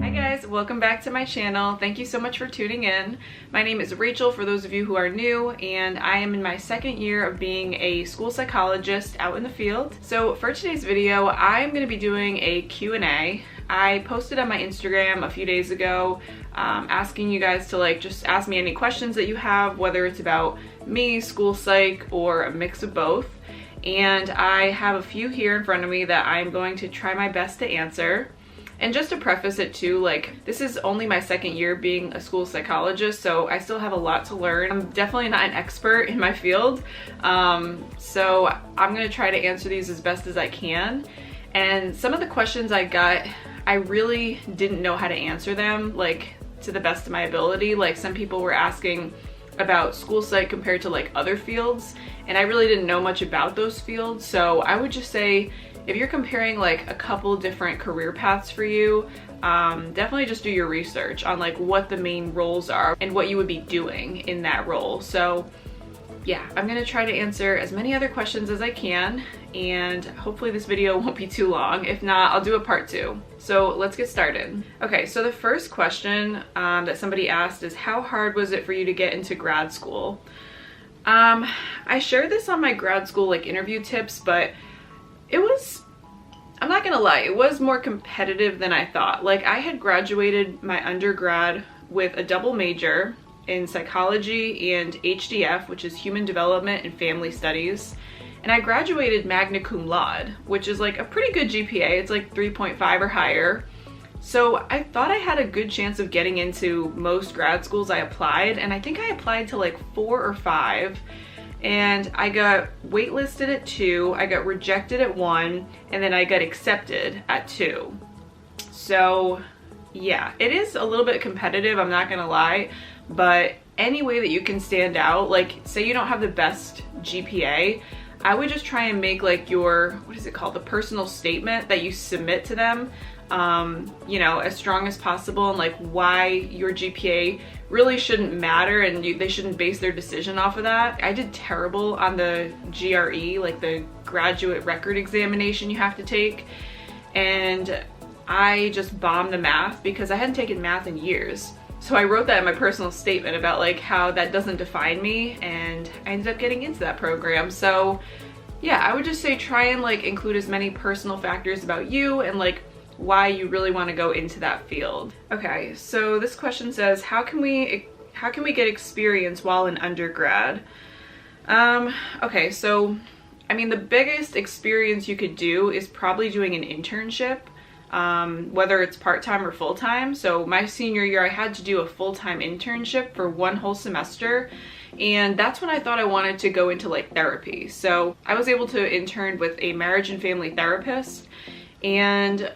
Hi guys, welcome back to my channel. Thank you so much for tuning in. My name is Rachel for those of you who are new, and I am in my second year of being a school psychologist out in the field. So for today's video, I'm going to be doing a Q&A. I posted on my Instagram a few days ago asking you guys to just ask me any questions that you have, whether it's about me, school psych, or a mix of both. And I have a few here in front of me that I'm going to try my best to answer. And just to preface it too, this is only my second year being a school psychologist, so I still have a lot to learn. I'm definitely not an expert in my field, so I'm gonna try to answer these as best as I can. And some of the questions I got, I really didn't know how to answer them, to the best of my ability. Some people were asking about school psych compared to other fields, and I really didn't know much about those fields. So I would just say, if you're comparing a couple different career paths for you, definitely just do your research on what the main roles are and what you would be doing in that role. So yeah, I'm gonna try to answer as many other questions as I can, and hopefully this video won't be too long. If not, I'll do a part 2. So let's get started. Okay, so the first question that somebody asked is, how hard was it for you to get into grad school? I shared this on my grad school interview tips, but it was, I'm not gonna lie, it was more competitive than I thought. I had graduated my undergrad with a double major in psychology and HDF, which is Human Development and Family Studies. And I graduated magna cum laude, which is a pretty good GPA. It's 3.5 or higher. So I thought I had a good chance of getting into most grad schools I applied, and I think I applied to 4 or 5. And I got waitlisted at 2, I got rejected at 1, and then I got accepted at 2. So yeah, it is a little bit competitive, I'm not gonna lie, but any way that you can stand out, say you don't have the best GPA, I would just try and make your, what is it called, the personal statement that you submit to them, as strong as possible, and why your GPA really shouldn't matter, and they shouldn't base their decision off of that. I did terrible on the GRE, the graduate record examination you have to take, and I just bombed the math because I hadn't taken math in years. So I wrote that in my personal statement about how that doesn't define me, and I ended up getting into that program. So yeah, I would just say try and include as many personal factors about you and why you really want to go into that field. Okay, so this question says, how can we get experience while in undergrad? Okay, so I mean, the biggest experience you could do is probably doing an internship, whether it's part-time or full-time. So my senior year, I had to do a full-time internship for 1 whole semester, and that's when I thought I wanted to go into therapy. So I was able to intern with a marriage and family therapist, and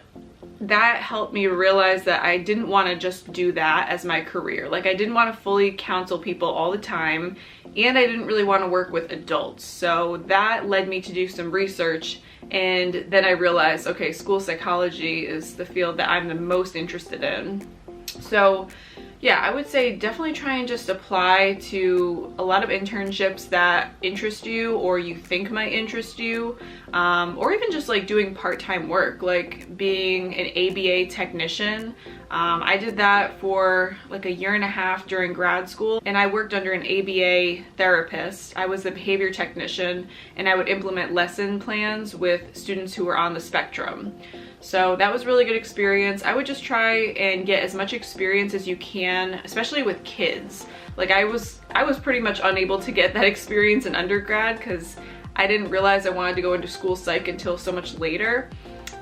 that helped me realize that I didn't want to just do that as my career. I didn't want to fully counsel people all the time, and I didn't really want to work with adults. So that led me to do some research, and then I realized, okay, school psychology is the field that I'm the most interested in. So yeah, I would say definitely try and just apply to a lot of internships that interest you or you think might interest you, or even just doing part-time work, being an ABA technician. I did that for a 1.5 years during grad school, and I worked under an ABA therapist. I was the behavior technician, and I would implement lesson plans with students who were on the spectrum. So that was really good experience. I would just try and get as much experience as you can, especially with kids. I was pretty much unable to get that experience in undergrad because I didn't realize I wanted to go into school psych until so much later.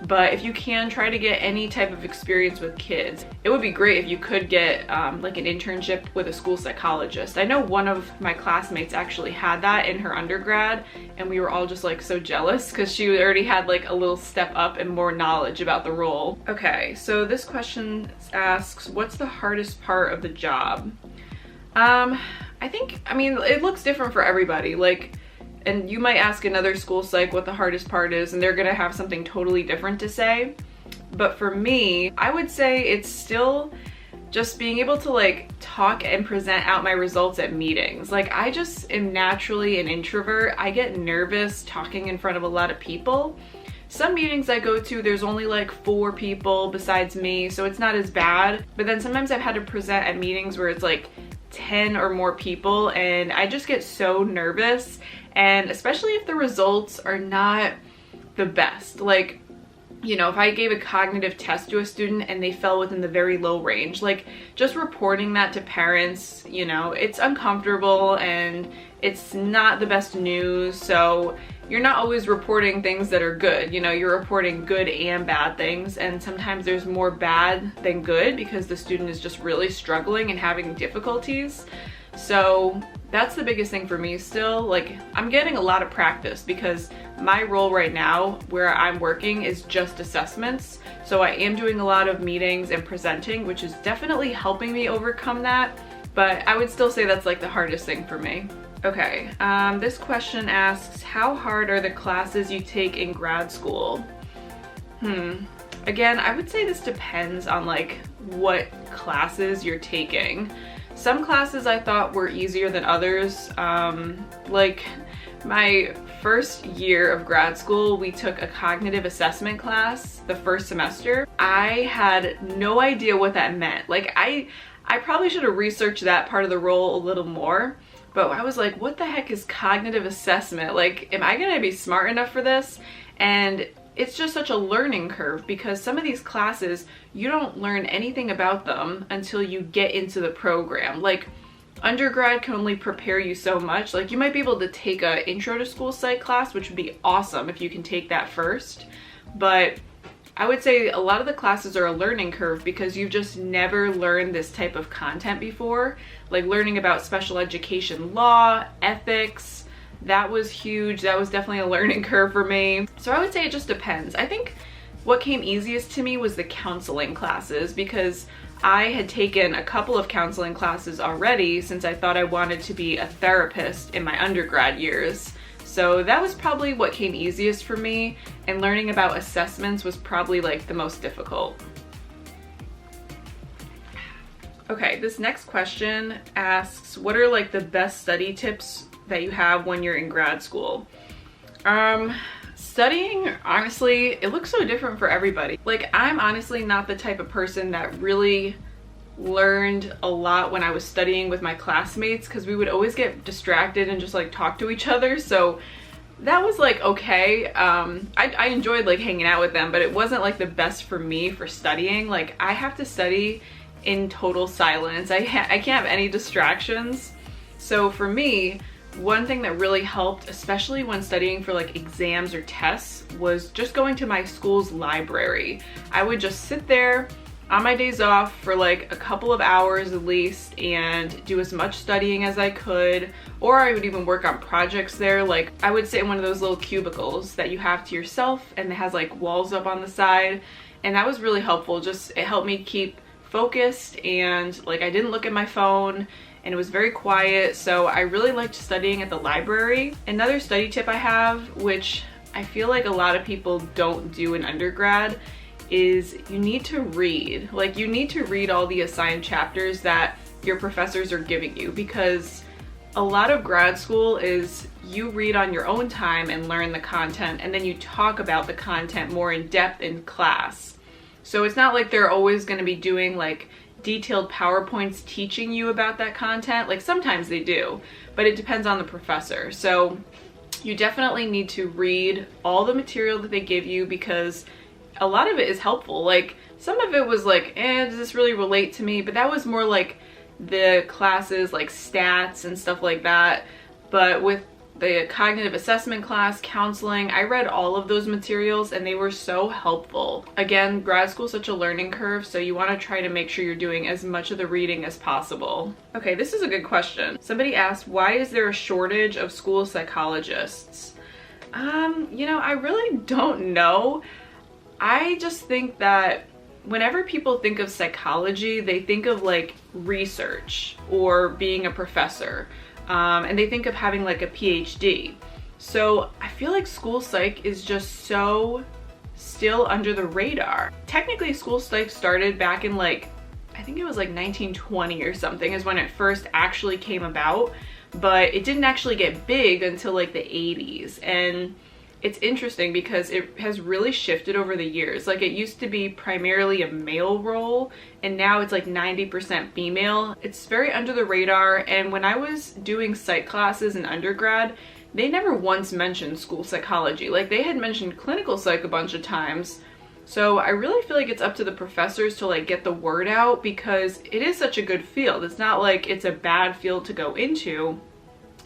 But if you can, try to get any type of experience with kids. It would be great if you could get an internship with a school psychologist. I know one of my classmates actually had that in her undergrad, and we were all just so jealous because she already had a little step up and more knowledge about the role. Okay, so this question asks, what's the hardest part of the job? I mean, it looks different for everybody. And you might ask another school psych what the hardest part is, and they're gonna have something totally different to say. But for me, I would say it's still just being able to talk and present out my results at meetings. I just am naturally an introvert. I get nervous talking in front of a lot of people. Some meetings I go to, there's only like 4 people besides me, so it's not as bad. But then sometimes I've had to present at meetings where it's like 10 or more people, and I just get so nervous, and especially if the results are not the best. Like, you know, if I gave a cognitive test to a student and they fell within the very low range, like just reporting that to parents, you know, it's uncomfortable and it's not the best news. So you're not always reporting things that are good, you know, you're reporting good and bad things, and sometimes there's more bad than good because the student is just really struggling and having difficulties. So that's the biggest thing for me still. Like, I'm getting a lot of practice because my role right now where I'm working is just assessments. So I am doing a lot of meetings and presenting, which is definitely helping me overcome that. But I would still say that's like the hardest thing for me. Okay, this question asks, how hard are the classes you take in grad school? Again, I would say this depends on like what classes you're taking. Some classes I thought were easier than others. Like my first year of grad school, we took a cognitive assessment class the first semester. I had no idea what that meant. Like I probably should have researched that part of the role a little more, but I was like, what the heck is cognitive assessment? Like, am I gonna be smart enough for this? And it's just such a learning curve because some of these classes, you don't learn anything about them until you get into the program. Like, undergrad can only prepare you so much. Like, you might be able to take a intro to school psych class, which would be awesome if you can take that first. But I would say a lot of the classes are a learning curve because you've just never learned this type of content before. Like learning about special education law, ethics, that was huge. That was definitely a learning curve for me. So I would say it just depends. I think what came easiest to me was the counseling classes because I had taken a couple of counseling classes already since I thought I wanted to be a therapist in my undergrad years. So that was probably what came easiest for me, and learning about assessments was probably like the most difficult. Okay, this next question asks, what are like the best study tips that you have when you're in grad school? Studying, honestly, it looks so different for everybody. Like, I'm honestly not the type of person that really learned a lot when I was studying with my classmates because we would always get distracted and just like talk to each other. So that was like okay. I enjoyed like hanging out with them, but it wasn't like the best for me for studying. Like, I have to study in total silence. I can't have any distractions. So for me, one thing that really helped, especially when studying for like exams or tests, was just going to my school's library. I would just sit there on my days off for like a couple of hours at least and do as much studying as I could, or I would even work on projects there. Like, I would sit in one of those little cubicles that you have to yourself and it has like walls up on the side, and that was really helpful. Just, it helped me keep focused and like I didn't look at my phone, and it was very quiet. So I really liked studying at the library. Another study tip I have, which I feel like a lot of people don't do in undergrad, is you need to read. Like, you need to read all the assigned chapters that your professors are giving you, because a lot of grad school is you read on your own time and learn the content, and then you talk about the content more in depth in class. So it's not like they're always going to be doing like detailed PowerPoints teaching you about that content. Like, sometimes they do, but it depends on the professor. So you definitely need to read all the material that they give you, because a lot of it is helpful. Like, some of it was like, does this really relate to me? But that was more like the classes like stats and stuff like that. But with the cognitive assessment class, counseling, I read all of those materials and they were so helpful. Again, grad school is such a learning curve, so you want to try to make sure you're doing as much of the reading as possible. Okay, this is a good question. Somebody asked, why is there a shortage of school psychologists? You know, I really don't know. I just think that whenever people think of psychology, they think of like research or being a professor. And they think of having like a PhD. So I feel like school psych is just so still under the radar. Technically, school psych started back in like, I think it was like 1920 or something is when it first actually came about, but it didn't actually get big until like the 80s. And it's interesting because it has really shifted over the years. Like, it used to be primarily a male role, and now it's like 90% female. It's very under the radar, and when I was doing psych classes in undergrad, they never once mentioned school psychology. Like, they had mentioned clinical psych a bunch of times. So I really feel like it's up to the professors to like get the word out, because it is such a good field. It's not like it's a bad field to go into.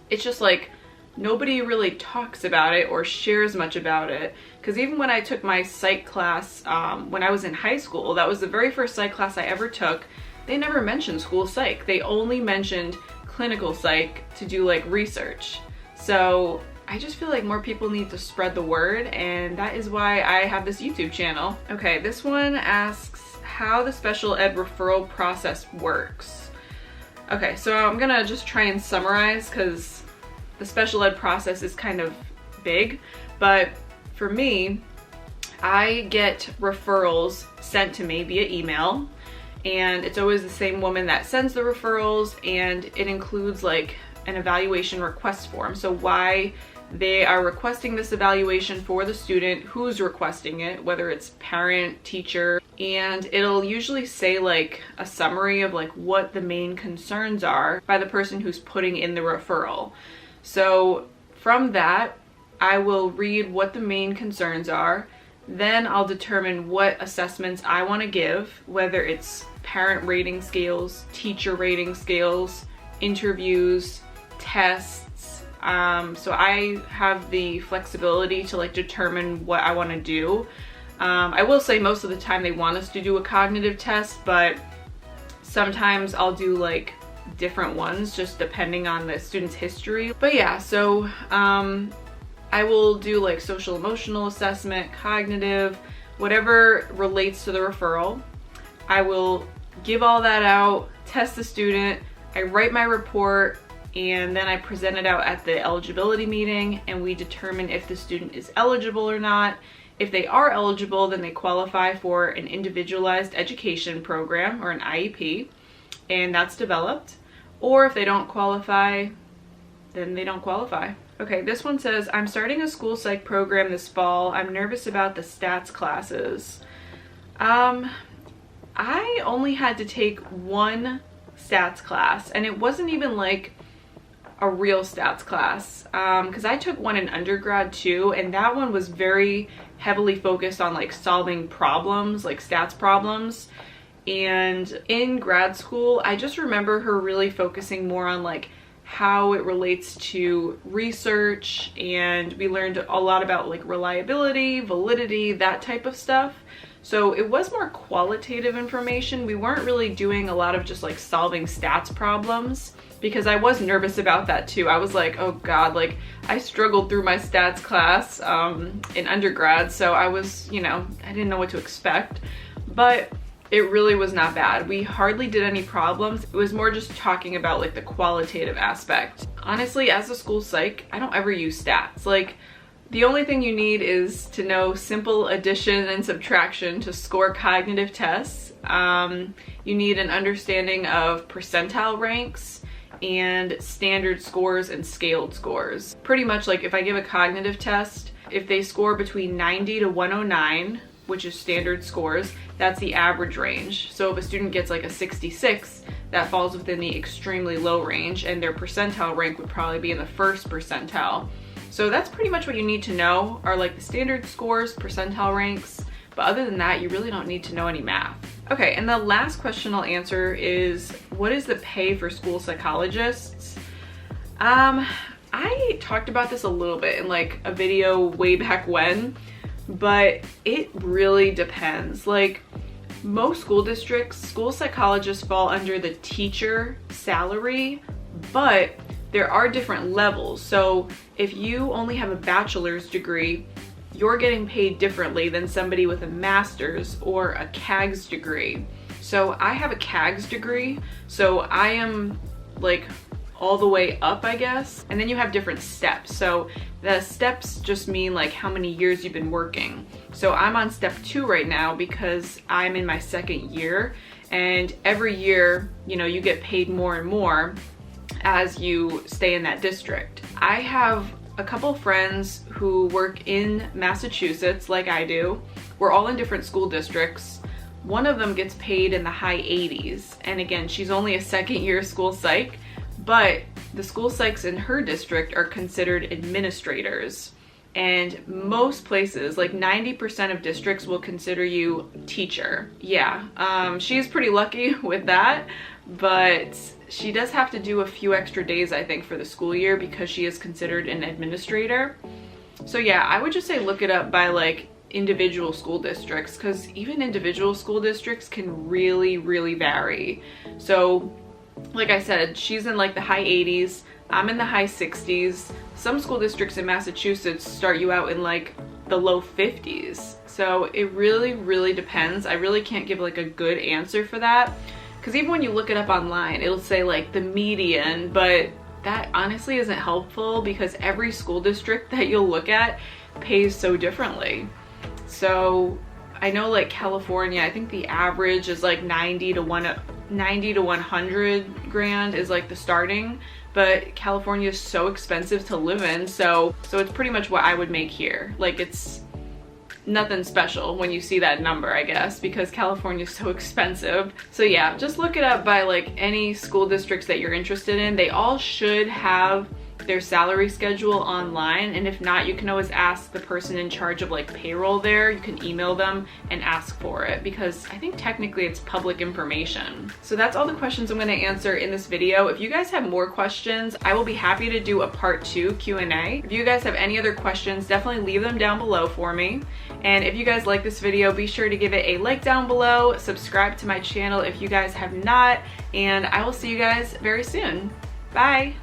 It's just like nobody really talks about it or shares much about it. Because even when I took my psych class when I was in high school, that was the very first psych class I ever took, they never mentioned school psych. They only mentioned clinical psych to do like research. So I just feel like more people need to spread the word, and that is why I have this YouTube channel. Okay, this one asks how the special ed referral process works. Okay, so I'm gonna just try and summarize because the special ed process is kind of big, but for me, I get referrals sent to me via email, and it's always the same woman that sends the referrals, and it includes like an evaluation request form. So why they are requesting this evaluation for the student, who's requesting it, whether it's parent, teacher, and it'll usually say like a summary of like what the main concerns are by the person who's putting in the referral. So from that, I will read what the main concerns are. Then I'll determine what assessments I want to give, whether it's parent rating scales, teacher rating scales, interviews, tests. So I have the flexibility to like determine what I want to do. I will say most of the time they want us to do a cognitive test, but sometimes I'll do like different ones just depending on the student's history. But yeah, so I will do like social emotional assessment, cognitive, whatever relates to the referral. I will give all that out, test the student, I write my report, and then I present it out at the eligibility meeting, and we determine if the student is eligible or not. If they are eligible, then they qualify for an individualized education program or an IEP, and that's developed. Or if they don't qualify, then they don't qualify. Okay, this one says, I'm starting a school psych program this fall. I'm nervous about the stats classes. I only had to take one stats class, and it wasn't even like a real stats class, because I took one in undergrad too, and that one was very heavily focused on like solving problems, like stats problems. And in grad school, I just remember her really focusing more on like how it relates to research, and we learned a lot about like reliability, validity, that type of stuff. So it was more qualitative information. We weren't really doing a lot of just like solving stats problems, because I was nervous about that too. I was like, oh God, like I struggled through my stats class in undergrad, so I was, you know, I didn't know what to expect, but it really was not bad. We hardly did any problems. It was more just talking about like the qualitative aspect. Honestly, as a school psych, I don't ever use stats. Like, the only thing you need is to know simple addition and subtraction to score cognitive tests. You need an understanding of percentile ranks and standard scores and scaled scores. Pretty much like if I give a cognitive test, if they score between 90 to 109, which is standard scores, that's the average range. So if a student gets like a 66, that falls within the extremely low range, and their percentile rank would probably be in the first percentile. So that's pretty much what you need to know, are like the standard scores, percentile ranks, but other than that, you really don't need to know any math. Okay, and the last question I'll answer is, what is the pay for school psychologists? I talked about this a little bit in like a video way back when, but it really depends. Like, most school districts, school psychologists fall under the teacher salary, but there are different levels. So if you only have a bachelor's degree, you're getting paid differently than somebody with a master's or a CAGS degree. So I have a CAGS degree, so I am like all the way up, I guess. And then you have different steps. So the steps just mean like how many years you've been working. So I'm on step 2 right now because I'm in my 2nd year, and every year, you know, you get paid more and more as you stay in that district. I have a couple friends who work in Massachusetts like I do. We're all in different school districts. One of them gets paid in the high 80s. And again, she's only a second year school psych, but the school psychs in her district are considered administrators. And most places, like 90% of districts, will consider you teacher. Yeah, she's pretty lucky with that, but she does have to do a few extra days, I think, for the school year because she is considered an administrator. So yeah, I would just say look it up by like individual school districts, because even individual school districts can really, really vary. So like I said, she's in like the high 80s, I'm in the high 60s. Some school districts in Massachusetts start you out in like the low 50s. So it really, really depends. I really can't give like a good answer for that, because even when you look it up online, it'll say like the median, but that honestly isn't helpful because every school district that you'll look at pays so differently. So I know like California, I think the average is like 90 to 100 grand is like the starting, but California is so expensive to live in, so it's pretty much what I would make here. Like, it's nothing special when you see that number, I guess, because California is so expensive. So yeah, just look it up by like any school districts that you're interested in. They all should have their salary schedule online, and if not, you can always ask the person in charge of like payroll there. You can email them and ask for it, because I think technically it's public information. So that's all the questions I'm going to answer in this video. If you guys have more questions, I will be happy to do a part 2 Q&A. If you guys have any other questions, definitely leave them down below for me. And if you guys like this video, be sure to give it a like down below, subscribe to my channel if you guys have not, and I will see you guys very soon. Bye!